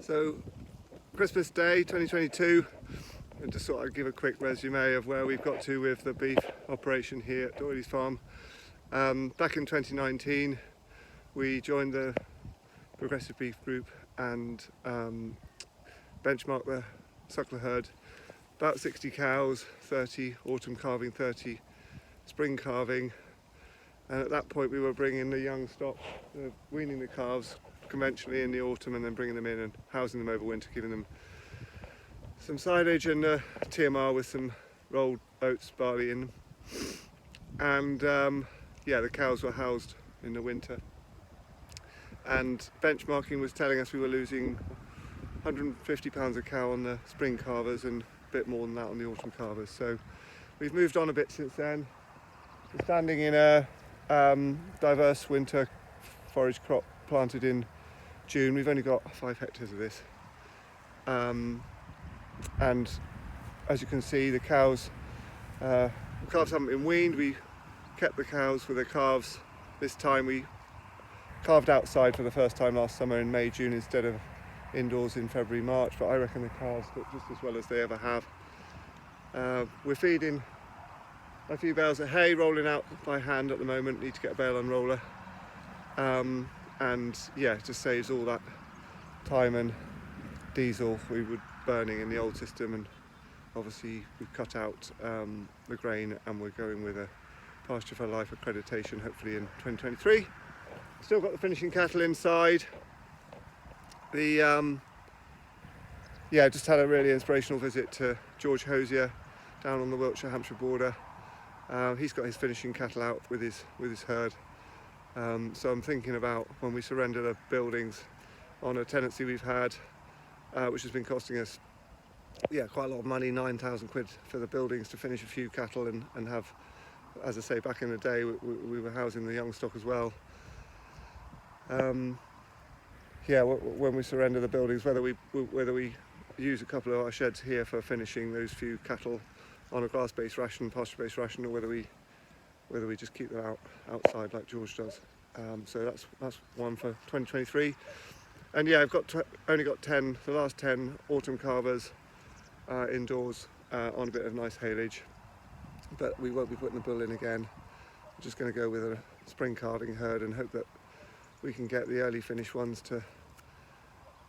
So, Christmas Day 2022, and just thought I'd give a quick resume of where we've got to with the beef operation here at Doyley's Farm. Back in 2019, we joined the Progressive Beef Group and benchmarked the suckler herd. About 60 cows, 30 autumn calving, 30 spring calving. And at that point we were bringing the young stock, weaning the calves conventionally in the autumn and then bringing them in and housing them over winter, giving them some silage and TMR with some rolled oats, barley in them. And yeah, the cows were housed in the winter. And benchmarking was telling us we were losing 150 pounds a cow on the spring calvers and a bit more than that on the autumn calvers. So we've moved on a bit since then. We're standing in a diverse winter forage crop planted in June. We've only got 5 hectares of this. And as you can see, the calves haven't been weaned. We kept the cows with their calves. This time we calved outside for the first time last summer in May, June instead of indoors in February, March, but I reckon the cows look just as well as they ever have. We're feeding a few bales of hay, rolling out by hand at the moment. Need to get a bale unroller. And yeah, it just saves all that time and diesel we were burning in the old system, and obviously we've cut out the grain and we're going with a Pasture for Life accreditation hopefully in 2023. Still got the finishing cattle inside. The yeah, just had a really inspirational visit to George Hosier down on the Wiltshire-Hampshire border. He's got his finishing cattle out with his herd. So I'm thinking about when we surrender the buildings on a tenancy we've had, which has been costing us quite a lot of money, 9,000 quid for the buildings to finish a few cattle and have, as I say, back in the day we were housing the young stock as well. When we surrender the buildings, whether we use a couple of our sheds here for finishing those few cattle on a grass-based ration, pasture-based ration, or whether we just keep them outside like George does. So that's one for 2023. And yeah, I've only got the last 10 autumn calvers indoors on a bit of nice haylage, but we won't be putting the bull in again. We're just going to go with a spring calving herd and hope that we can get the early finish ones to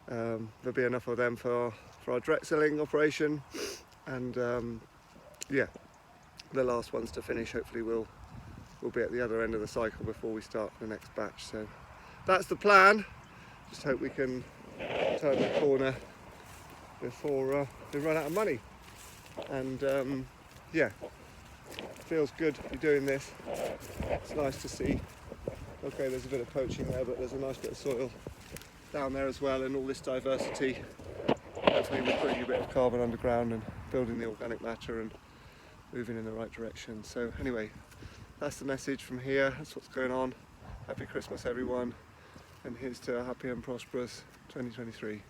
there'll be enough of them for our direct selling operation, and the last ones to finish hopefully will be at the other end of the cycle before we start the next batch. So that's the plan. Just hope we can turn the corner before we run out of money. And yeah, feels good to be doing this. It's nice to see. Okay, there's a bit of poaching there, but there's a nice bit of soil down there as well, and all this diversity. Hopefully we're putting a bit of carbon underground and building the organic matter and moving in the right direction. So anyway, that's the message from here. That's what's going on. Happy Christmas everyone, and here's to a happy and prosperous 2023.